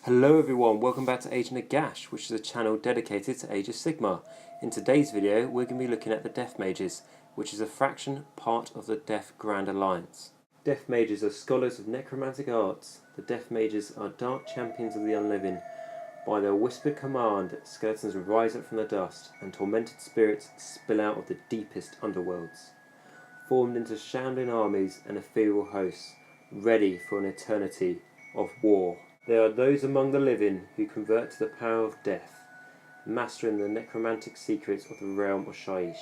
Hello everyone, welcome back to Age Nagash, which is a channel dedicated to Age of Sigmar. In today's video, we're going to be looking at the Deathmages, which is a fraction part of the Death Grand Alliance. Deathmages are scholars of necromantic arts. The Deathmages are dark champions of the unliving. By their whispered command, skeletons rise up from the dust, and tormented spirits spill out of the deepest underworlds. Formed into shambling armies and ethereal hosts, ready for an eternity of war. They are those among the living who convert to the power of death, mastering the necromantic secrets of the realm of Shaiish.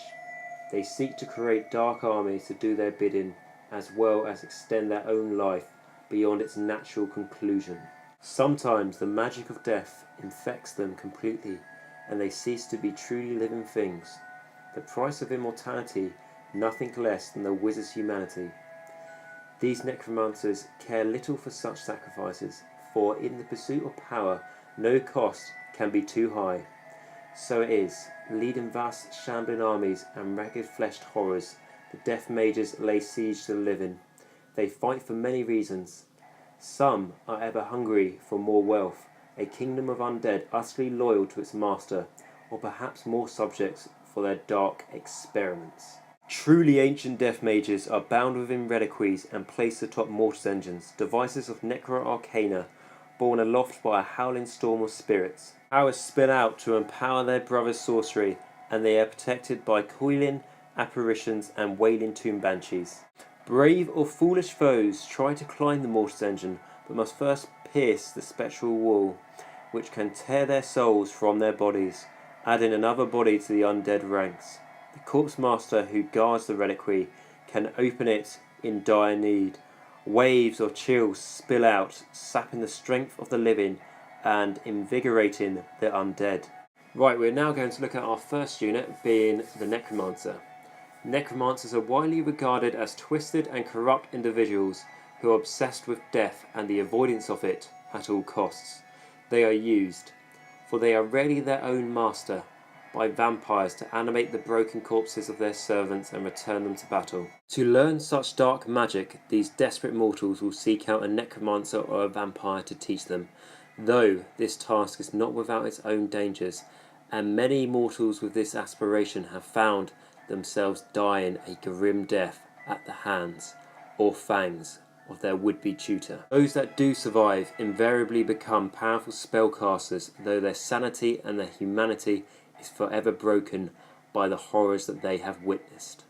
They seek to create dark armies to do their bidding, as well as extend their own life beyond its natural conclusion. Sometimes the magic of death infects them completely, and they cease to be truly living things. The price of immortality, nothing less than the wizard's humanity. These necromancers care little for such sacrifices, for in the pursuit of power, no cost can be too high. So it is, leading vast shambling armies and ragged-fleshed horrors, the Deathmages lay siege to the living. They fight for many reasons. Some are ever hungry for more wealth, a kingdom of undead utterly loyal to its master, or perhaps more subjects for their dark experiments. Truly ancient Deathmages are bound within reliquaries and placed atop mortis engines, devices of necro-arcana, borne aloft by a howling storm of spirits. Powers spin out to empower their brother's sorcery, and they are protected by coiling apparitions and wailing tomb banshees. Brave or foolish foes try to climb the mortis engine, but must first pierce the spectral wall, which can tear their souls from their bodies, adding another body to the undead ranks. The corpse master who guards the reliquary can open it in dire need. Waves of chills spill out, sapping the strength of the living and invigorating the undead. Right, we're now going to look at our first unit, being the Necromancer. Necromancers are widely regarded as twisted and corrupt individuals who are obsessed with death and the avoidance of it at all costs. They are used, for they are rarely their own master, by vampires to animate the broken corpses of their servants and return them to battle. To learn such dark magic, these desperate mortals will seek out a necromancer or a vampire to teach them, though this task is not without its own dangers, and many mortals with this aspiration have found themselves dying a grim death at the hands or fangs of their would-be tutor. Those that do survive invariably become powerful spellcasters, though their sanity and their humanity is forever broken by the horrors that they have witnessed.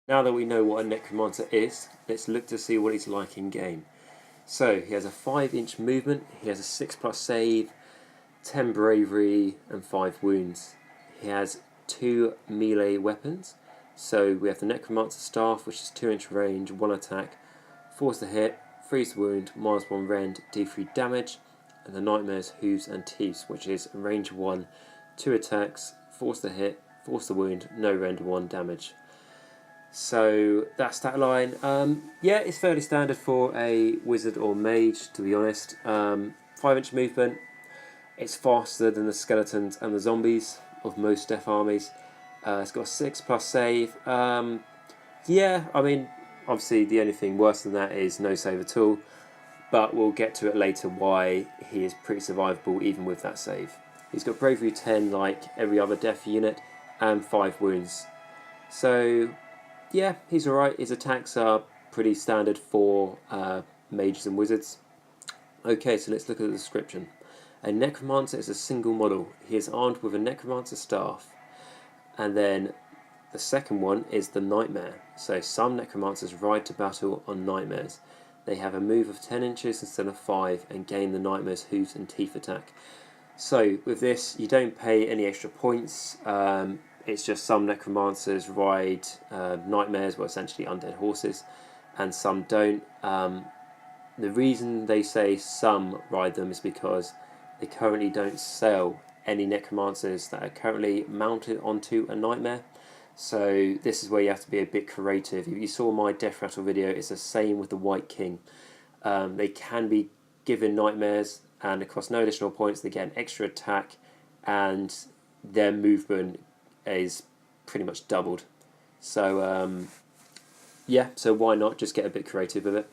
Now that we know what a necromancer is, let's look to see what he's like in game. So he has a 5-inch movement, he has a 6+ save, 10 bravery and 5 wounds. He has 2 melee weapons, so we have the necromancer staff, which is 2-inch range, 1 attack, force to hit, freeze to wound, -1 rend, d3 damage, and the nightmares, hooves and teeth, which is range 1, 2 attacks, force to hit, force to wound, no rend, 1 damage. So that's that line. Yeah, it's fairly standard for a wizard or mage, to be honest. 5-inch movement. It's faster than the skeletons and the zombies of most death armies. It's got a 6+ save. Yeah, I mean, obviously the only thing worse than that is no save at all, but we'll get to it later why he is pretty survivable even with that save. He's got bravery 10 like every other death unit and 5 wounds. So yeah, he's alright. His attacks are pretty standard for mages and wizards. Okay, so let's look at the description. A necromancer is a single model. He is armed with a necromancer staff. And then the second one is the nightmare. So some necromancers ride to battle on nightmares. They have a move of 10 inches instead of 5 and gain the nightmare's hooves and teeth attack. So with this, you don't pay any extra points. It's just some necromancers ride nightmares, well, essentially undead horses, and some don't. The reason they say some ride them is because they currently don't sell any necromancers that are currently mounted onto a nightmare. So this is where you have to be a bit creative. If you saw my Death Rattle video, it's the same with the White King. They can be given nightmares, and it costs no additional points. They get an extra attack, and their movement is pretty much doubled. So yeah, so why not just get a bit creative with it.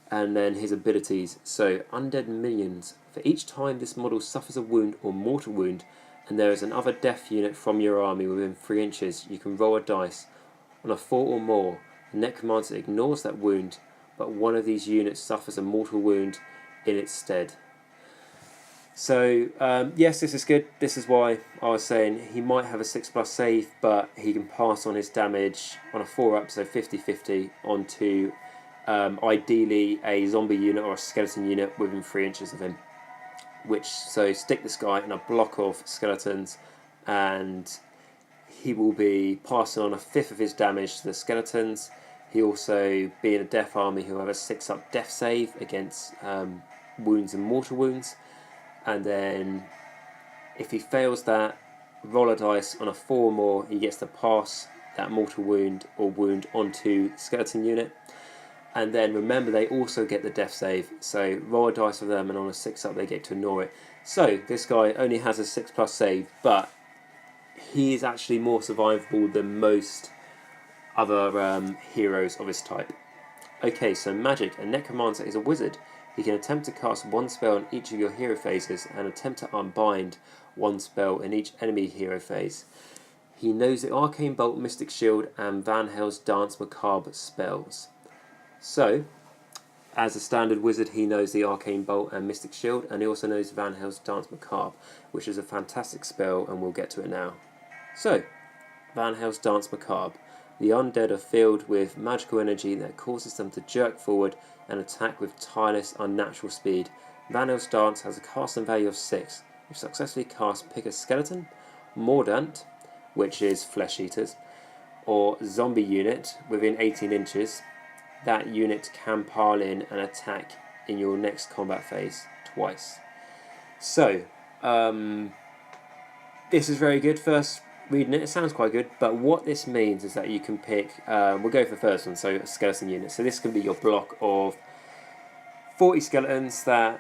And then his abilities. So undead minions For each time this model suffers a wound or mortal wound, and there is another death unit from your army within 3 inches, you can roll a dice. On a 4 or more, the necromancer ignores that wound, but one of these units suffers a mortal wound in its stead. So, yes, this is good. This is why I was saying he might have a 6+ save, but he can pass on his damage on a 4-up, so 50-50, onto ideally a zombie unit or a skeleton unit within 3 inches of him. So stick this guy in a block of skeletons, and he will be passing on a 5th of his damage to the skeletons. He also, being a death army, he'll have a 6-up death save against wounds and mortal wounds. And then if he fails that, roll a dice. On a 4 or more, he gets to pass that mortal wound or wound onto the skeleton unit. And then remember, they also get the death save, so roll a dice for them, and on a 6-up they get to ignore it. So this guy only has a 6+ save, but he is actually more survivable than most other heroes of his type. Okay, so magic. A necromancer is a wizard. He can attempt to cast 1 spell in each of your hero phases and attempt to unbind 1 spell in each enemy hero phase. He knows the Arcane Bolt, Mystic Shield, and Van Hel's Dance Macabre spells. So, as a standard wizard, he knows the Arcane Bolt and Mystic Shield, and he also knows Van Hel's Dance Macabre, which is a fantastic spell, and we'll get to it now. So, Van Hel's Dance Macabre. The undead are filled with magical energy that causes them to jerk forward and attack with tireless, unnatural speed. Van Hel's Dance has a casting value of 6. If successfully cast, pick a skeleton, mordant, which is flesh eaters, or zombie unit within 18 inches. That unit can pile in and attack in your next combat phase twice. So, this is very good. First reading it, it sounds quite good, but what this means is that you can pick, we'll go for the first one, so a skeleton unit. So this can be your block of 40 skeletons that,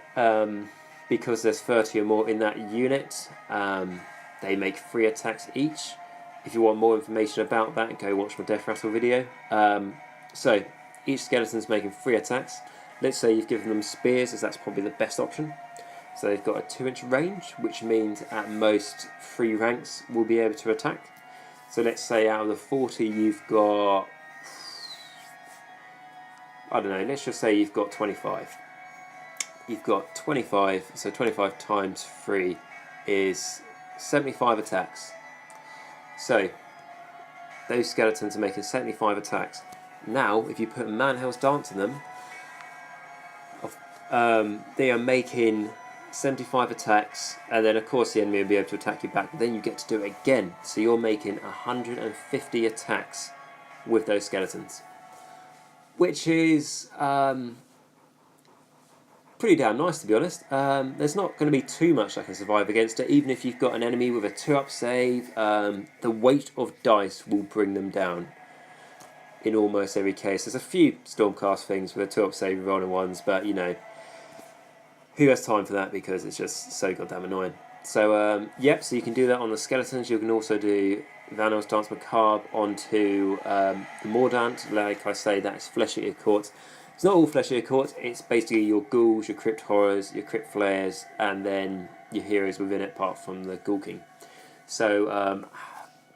because there's 30 or more in that unit, they make 3 attacks each. If you want more information about that, go watch my Death Rattle video. So, each skeleton's making 3 attacks. Let's say you've given them spears, as that's probably the best option. So they've got a 2-inch range, which means at most 3 ranks will be able to attack. So let's say out of the 40 you've got, I don't know, let's just say you've got 25. You've got 25, so 25 times 3 is 75 attacks. So those skeletons are making 75 attacks. Now, if you put Man Hell's Dance in them, they are making 75 attacks, and then of course the enemy will be able to attack you back. Then you get to do it again, so you're making 150 attacks with those skeletons, which is pretty damn nice, to be honest. There's not going to be too much that can survive against it. Even if you've got an enemy with a 2-up save, the weight of dice will bring them down in almost every case. There's a few Stormcast things with a 2-up save rolling ones, but you know, who has time for that, because it's just so goddamn annoying. So yep, so you can do that on the skeletons. You can also do Van Hel's Dance Macabre onto the Mordant. Like I say, that's Flesh Eater Courts. It's not all Flesh Eater Courts, it's basically your ghouls, your crypt horrors, your crypt flares, and then your heroes within it, apart from the Ghoul King. So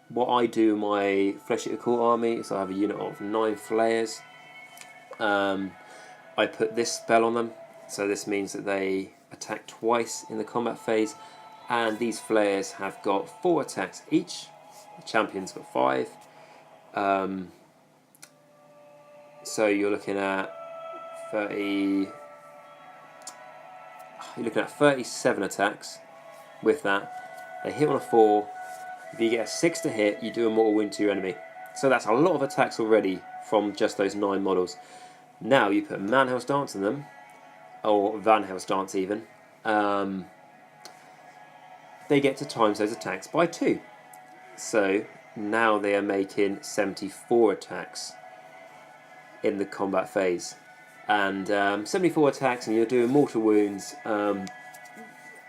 what I do in my Flesh Eater Court army is I have a unit of 9 flayers. I put this spell on them, so this means that they attack twice in the combat phase, and these flayers have got 4 attacks each. The champion's got 5. So you're looking at 37 attacks with that. They hit on a 4. If you get a 6 to hit, you do a mortal wound to your enemy. So that's a lot of attacks already from just those 9 models. Now you put Man Hell's Dance in them, or Van Hel's Dance even. They get to times those attacks by 2. So now they are making 74 attacks in the combat phase. And 74 attacks, and you're doing mortal wounds.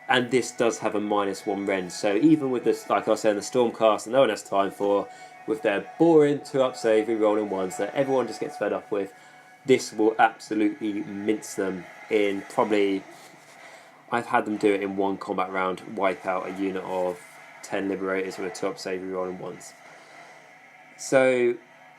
And this does have a -1 rend. So even with this, like I said, the Stormcast, and no one has time for, with their boring 2-up save re-rolling ones that everyone just gets fed up with, this will absolutely mince them in probably, I've had them do it in one combat round, wipe out a unit of 10 Liberators with a top save rolling ones. So,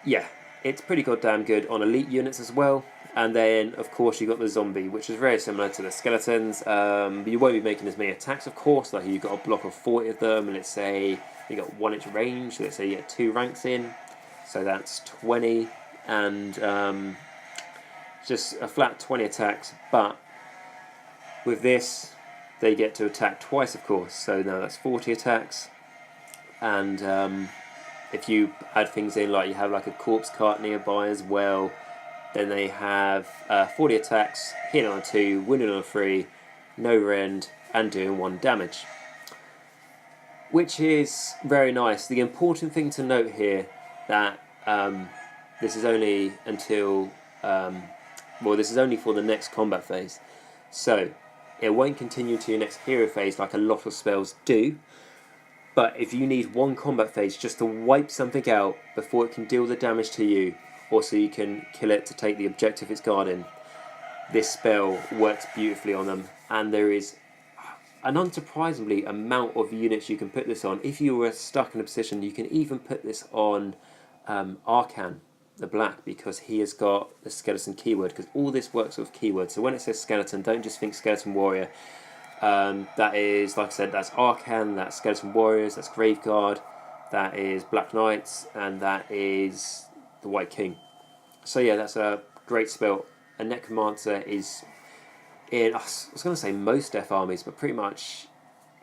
yeah, it's pretty goddamn good on elite units as well. And then, of course, you've got the zombie, which is very similar to the skeletons. But you won't be making as many attacks, of course. Like, you've got a block of 40 of them, and let's say you got 1 inch range. Let's say you get 2 ranks in, so that's 20, and just a flat 20 attacks. But with this, they get to attack twice, of course. So now that's 40 attacks, and if you add things in, like you have like a corpse cart nearby as well, then they have 40 attacks, hitting on a 2, winning on a 3, no rend, and doing 1 damage. Which is very nice. The important thing to note here that this is only until this is only for the next combat phase. So it won't continue to your next hero phase like a lot of spells do. But if you need 1 combat phase just to wipe something out before it can deal the damage to you, or so you can kill it to take the objective it's guarding, this spell works beautifully on them. And there is an unsurprisingly amount of units you can put this on. If you were stuck in a position, you can even put this on Arcan, the black, because he has got the skeleton keyword, because all this works with keywords. So when it says skeleton, don't just think skeleton warrior. That is, like I said, that's Arcan, that's Skeleton Warriors, that's Graveguard, that is Black Knights, and that is the White King. So yeah, that's a great spell. A Necromancer is in, I was going to say most Death armies, but pretty much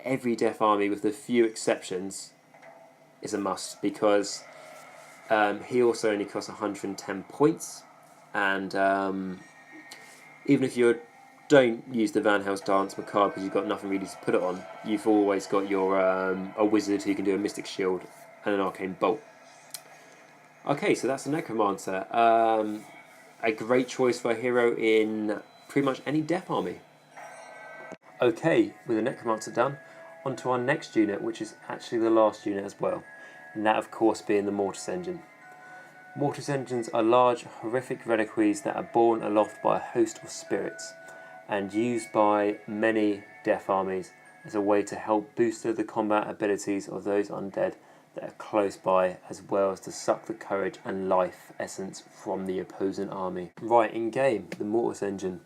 every Death army, with a few exceptions, is a must, because he also only costs 110 points, and even if you're don't use the Van Hels's Dance Macabre because you've got nothing really to put it on, you've always got your a wizard who can do a Mystic Shield and an Arcane Bolt. Okay, so that's the Necromancer. A great choice for a hero in pretty much any Death army. Okay, with the Necromancer done, on to our next unit, which is actually the last unit as well, and that of course being the Mortis Engine. Mortis Engines are large, horrific reliquaries that are borne aloft by a host of spirits, and used by many Death armies as a way to help booster the combat abilities of those undead that are close by, as well as to suck the courage and life essence from the opposing army. Right, in game, the Mortis Engine.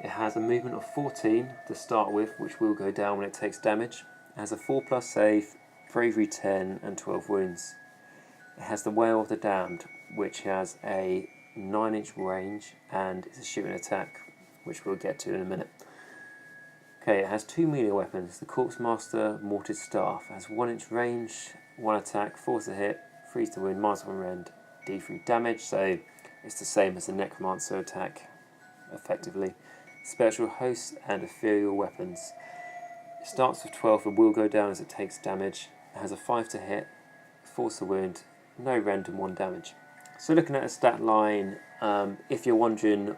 It has a movement of 14 to start with, which will go down when it takes damage. It has a 4+ save, bravery 10, and 12 wounds. It has the Wail of the Damned, which has a 9-inch range and is a shooting attack, which we'll get to in a minute. Okay, it has 2 melee weapons. The Corpse Master Mortis Staff has 1-inch range, 1 attack, force to hit, freeze to wound, -1 rend, D3 damage, so it's the same as the Necromancer attack, effectively. Special hosts and ethereal weapons. It starts with 12 and will go down as it takes damage. It has a 5 to hit, force to wound, no rend and 1 damage. So looking at a stat line, if you're wondering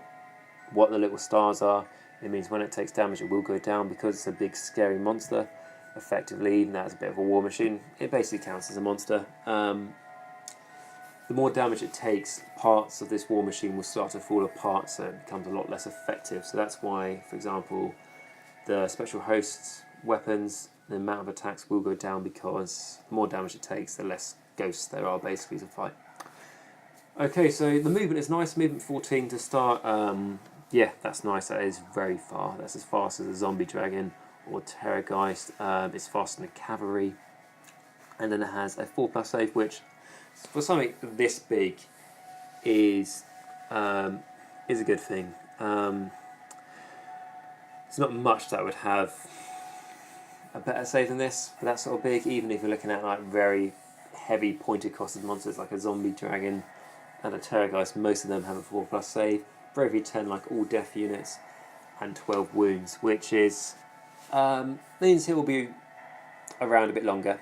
what the little stars are, it means when it takes damage it will go down because it's a big scary monster. Effectively, even that is a bit of a war machine. It basically counts as a monster. The more damage it takes, parts of this war machine will start to fall apart, so it becomes a lot less effective. So that's why, for example, the special hosts weapons, the amount of attacks will go down, because the more damage it takes, the less ghosts there are basically to fight. Okay, so the movement is nice. Movement 14 to start. Yeah, that's nice. That is very far. That's as fast as a zombie dragon or Terrorgeist. It's faster than a cavalry. And then it has a 4+ save, which for something this big is a good thing. It's not much that would have a better save than this for that sort of big, even if you're looking at like very heavy pointed costed monsters like a zombie dragon and a Terrorgeist. Most of them have a 4+ save, bravery 10 like all death units, and 12 wounds, which is means he will be around a bit longer.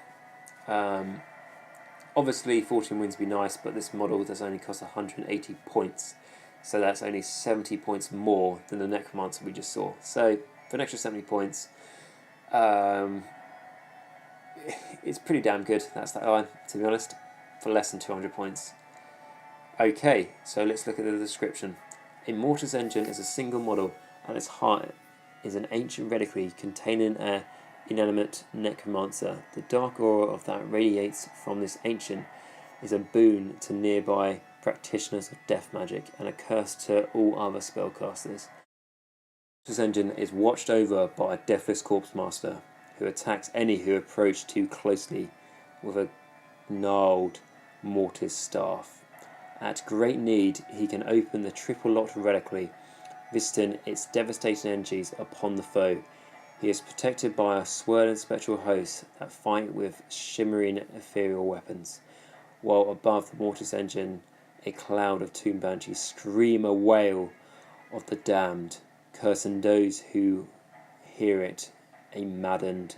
Obviously 14 wounds would be nice, but this model does only cost 180 points, so that's only 70 points more than the Necromancer we just saw. So for an extra 70 points, it's pretty damn good, that's that line, to be honest, for less than 200 points. Okay, so let's look at the description. A Mortis Engine is a single model. At its heart is an ancient reliquary containing an inanimate necromancer. The dark aura of that radiates from this ancient is a boon to nearby practitioners of death magic and a curse to all other spellcasters. This engine is watched over by a deathless corpse master who attacks any who approach too closely with a gnarled mortis staff. At great need, he can open the triple-locked reliquary, visiting its devastating energies upon the foe. He is protected by a swirling spectral host that fight with shimmering ethereal weapons, while above the mortis engine, a cloud of tomb banshees scream a wail of the damned, cursing those who hear it a maddened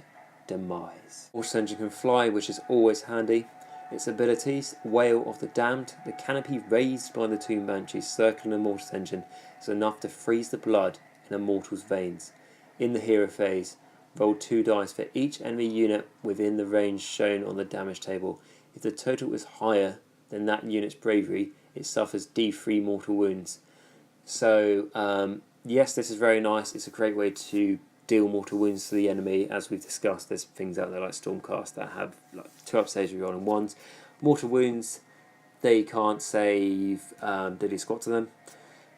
demise. Mortis engine can fly, which is always handy. Its abilities: Wail of the Damned. The canopy raised by the tomb banshees circling the mortis engine is enough to freeze the blood in a mortal's veins. In the hero phase, roll 2 dice for each enemy unit within the range shown on the damage table. If the total is higher than that unit's bravery, it suffers D3 mortal wounds. So, yes, this is very nice. It's a great way to deal mortal wounds to the enemy. As we've discussed, there's things out there like Stormcast that have like 2-up saves rolling ones. Mortal wounds, they can't save diddly squat to them.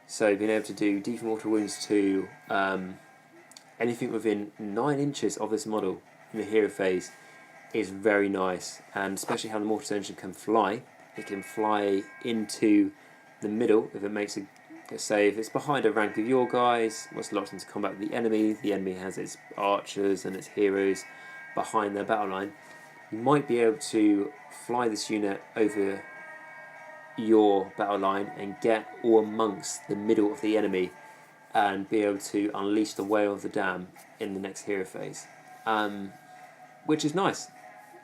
So being able to do D4 mortal wounds to anything within 9 inches of this model in the hero phase is very nice, and especially how the mortis engine can fly. It can fly into the middle if it makes a save. If it's behind a rank of your guys, what's locked into combat with the enemy has its archers and its heroes behind their battle line. You might be able to fly this unit over your battle line and get all amongst the middle of the enemy and be able to unleash the Wail of the Dam in the next hero phase, which is nice.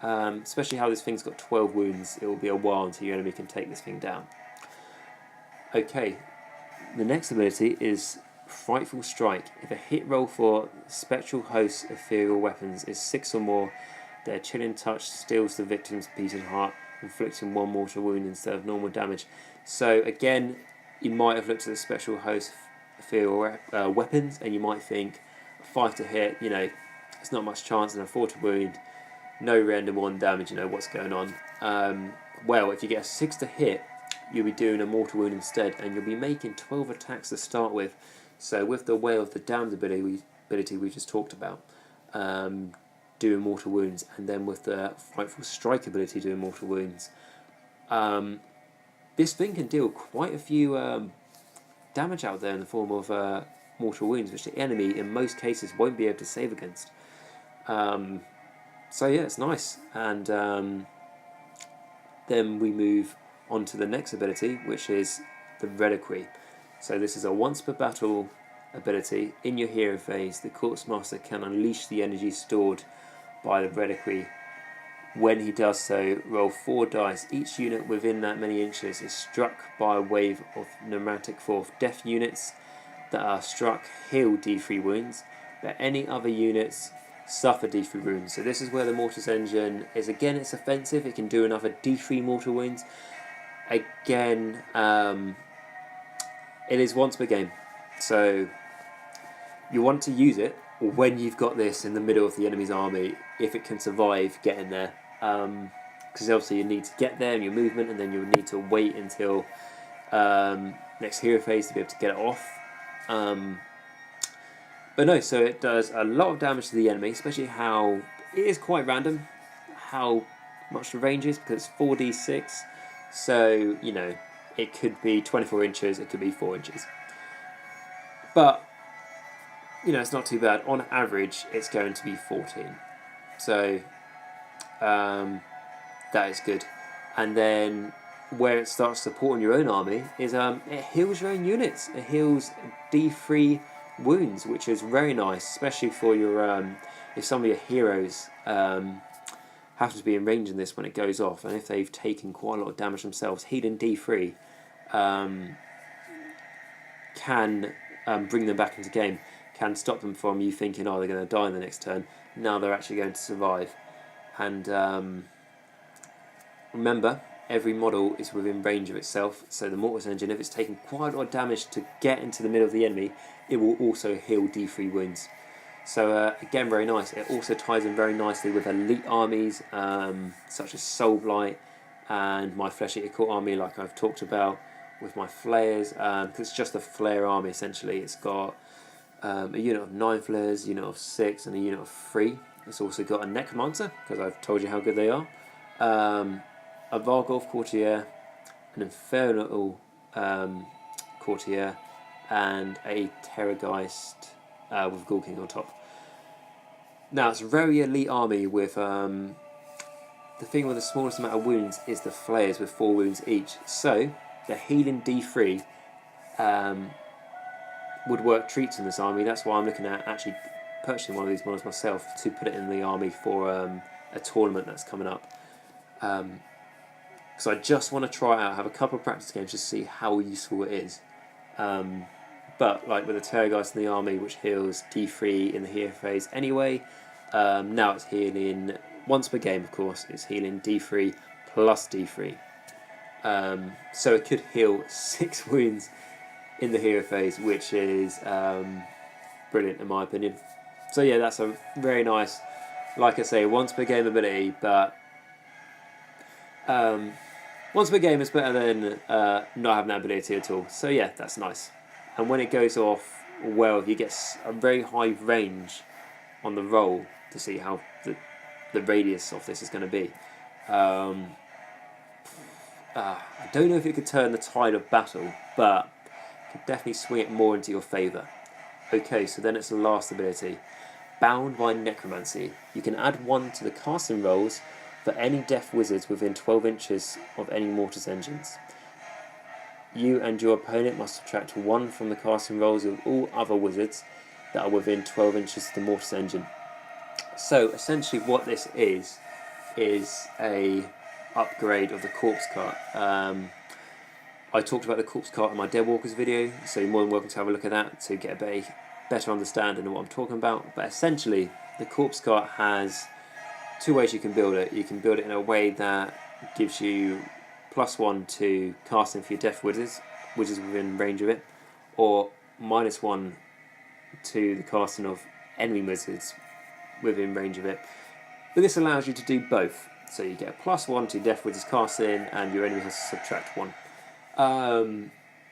Especially how this thing's got 12 wounds. It will be a while until your enemy can take this thing down. Okay, the next ability is Frightful Strike. If a hit roll for Spectral Host's ethereal weapons is 6 or more, their chilling touch steals the victim's beating heart, inflicting 1 mortal wound instead of normal damage. So again, you might have looked at the Spectral Host ethereal weapons and you might think 5 to hit, it's not much chance, and a 4 to wound, no random 1 damage, what's going on. Well, if you get a 6 to hit, you'll be doing a mortal wound instead, and you'll be making 12 attacks to start with. So with the Wail of the Damned ability we just talked about, doing mortal wounds, and then with the Frightful Strike ability doing mortal wounds, this thing can deal quite a few damage out there in the form of mortal wounds, which the enemy in most cases won't be able to save against. So yeah, it's nice. And then we move on to the next ability, which is the Reliquary. So this is a once per battle ability. In your hero phase, the Corpse Master can unleash the energy stored by the Reliquary. When he does so, roll 4 dice. Each unit within that many inches is struck by a wave of pneumatic force. Death units that are struck heal D3 wounds, but any other units suffer D3 wounds. So this is where the Mortis Engine is. Again, it's offensive. It can do another D3 mortal wounds. Again, it is once per game, so you want to use it when you've got this in the middle of the enemy's army, if it can survive getting there, because obviously you need to get there in your movement, and then you'll need to wait until next hero phase to be able to get it off. But no, so it does a lot of damage to the enemy, especially how it is quite random how much the range is, because it's 4d6. So, it could be 24 inches, it could be 4 inches. But, it's not too bad. On average, it's going to be 14. So, that is good. And then, where it starts supporting your own army is it heals your own units. It heals D3 wounds, which is very nice, especially for your if some of your heroes have to be in range in this when it goes off, and if they've taken quite a lot of damage themselves, healing D3 can bring them back into game, can stop them from you thinking, they're going to die in the next turn. Now they're actually going to survive. And remember, every model is within range of itself, so the Mortis Engine, if it's taken quite a lot of damage to get into the middle of the enemy, it will also heal D3 wounds. So again, very nice. It also ties in very nicely with elite armies such as Soulblight and my Flesh Eater Court army, like I've talked about with my Flayers, because it's just a Flare army essentially. It's got a unit of 9 Flayers, a unit of 6, and a unit of 3. It's also got a Necromancer, because I've told you how good they are, a Vargolf Courtier, an Infernal Courtier, and a Terrorgeist with Ghoul King on top. Now, it's a very elite army with the thing with the smallest amount of wounds is the Flayers with 4 wounds each. So the healing D3 would work treats in this army. That's why I'm looking at actually purchasing one of these models myself to put it in the army for a tournament that's coming up. So I just want to try it out, have a couple of practice games just to see how useful it is. But like with the Terrorgeist in the army, which heals D3 in the hero phase anyway, now it's healing once per game, of course. It's healing D3 plus D3. So it could heal 6 wounds in the hero phase, which is brilliant in my opinion. So yeah, that's a very nice, like I say, once per game ability, but once per game is better than not having that ability at all. So yeah, that's nice. And when it goes off well, you get a very high range on the roll to see how the radius of this is going to be. I don't know if it could turn the tide of battle, but it could definitely swing it more into your favour. Okay, so then it's the last ability. Bound by Necromancy. You can add 1 to the casting rolls for any Death Wizards within 12 inches of any Mortis engines. You and your opponent must subtract 1 from the casting rolls of all other wizards that are within 12 inches of the Mortis engine. So essentially what this is a upgrade of the Corpse Cart. I talked about the Corpse Cart in my Deadwalkers video, so you're more than welcome to have a look at that to get a better understanding of what I'm talking about. But essentially the Corpse Cart has 2 ways you can build it. You can build it in a way that gives you +1 to casting for your Death Wizards within range of it, or -1 to the casting of enemy wizards within range of it. But this allows you to do both. So you get a +1 to Death Wizards casting, and your enemy has to subtract 1.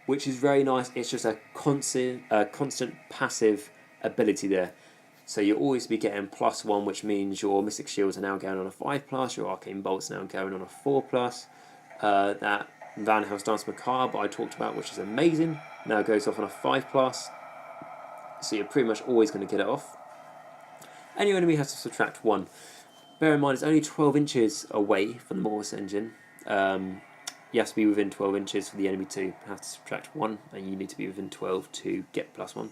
Which is very nice. It's just a constant passive ability there. So you'll always be getting +1, which means your Mystic Shields are now going on a 5+, your Arcane Bolts now going on a 4+. That Van Hels's Dance Macabre I talked about, which is amazing, now goes off on a 5+. So you're pretty much always going to get it off. And your enemy has to subtract 1. Bear in mind, it's only 12 inches away from the Mortis engine. You have to be within 12 inches for the enemy to have to subtract 1, and you need to be within 12 to get +1.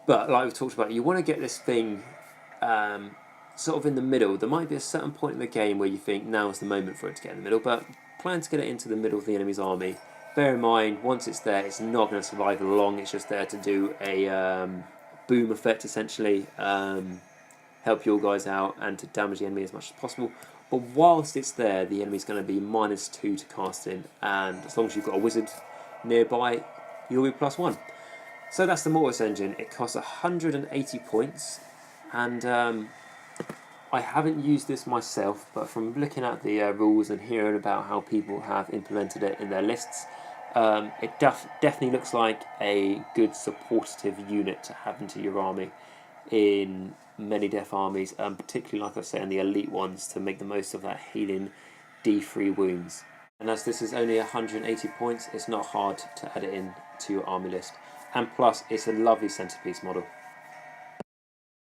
But like we've talked about, you want to get this thing sort of in the middle. There might be a certain point in the game where you think now is the moment for it to get in the middle, but plan to get it into the middle of the enemy's army. Bear in mind, once it's there, it's not going to survive long. It's just there to do a boom effect, essentially, help your guys out and to damage the enemy as much as possible. But whilst it's there, the enemy's going to be -2 to casting, and as long as you've got a wizard nearby, you'll be +1. So that's the Mortis engine. It costs 180 points, and I haven't used this myself, but from looking at the rules and hearing about how people have implemented it in their lists, it definitely looks like a good supportive unit to have into your army in many Death armies, particularly, like I say, in the elite ones, to make the most of that healing D3 wounds. And as this is only 180 points, it's not hard to add it in to your army list. And plus, it's a lovely centerpiece model.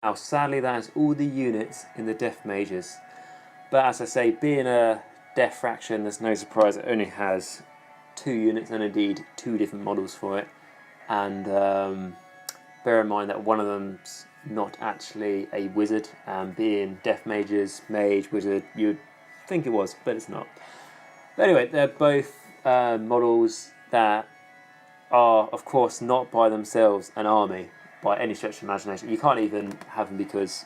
Now, sadly, that is all the units in the Deathmages. But as I say, being a Death Fraction, there's no surprise it only has 2 units, and indeed 2 different models for it. And bear in mind that one of them's not actually a wizard, being Deathmages, Mage, Wizard, you'd think it was, but it's not. But anyway, they're both models that are, of course, not by themselves an army by any stretch of imagination. You can't even have them because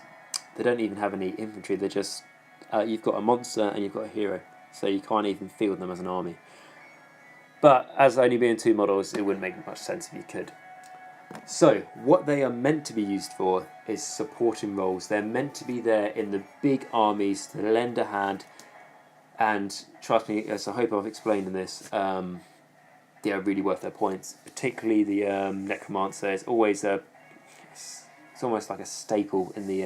they don't even have any infantry. They're just, you've got a monster and you've got a hero, so you can't even field them as an army. But as only being 2 models, it wouldn't make much sense if you could. So, what they are meant to be used for is supporting roles. They're meant to be there in the big armies to lend a hand, and trust me, as I hope I've explained in this, they are really worth their points. Particularly the Necromancer is always it's almost like a staple in the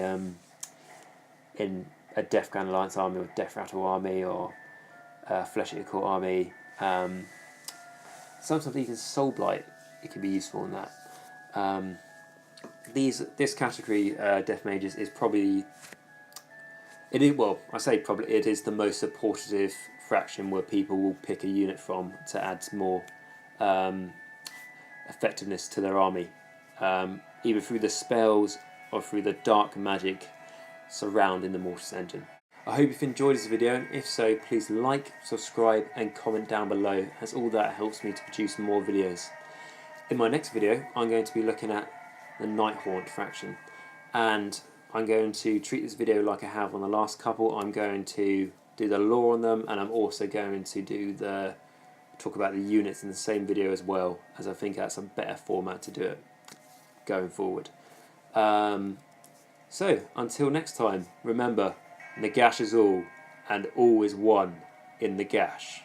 in a Death Grand Alliance army or Death Rattle army or Flesh Eater Court army. Sometimes even Soul Blight, it can be useful in that. This category, Deathmages, is probably I say probably it is the most supportive faction where people will pick a unit from to add more effectiveness to their army, either through the spells or through the dark magic surrounding the Mortis engine. I hope you've enjoyed this video, and if so, please like, subscribe and comment down below, as all that helps me to produce more videos. In my next video, I'm going to be looking at the Nighthaunt faction, and I'm going to treat this video like I have on the last couple. I'm going to do the lore on them, and I'm also going to talk about the units in the same video as well, as I think that's a better format to do it going forward. So, until next time, remember, Nagash is all, and all is one in Nagash.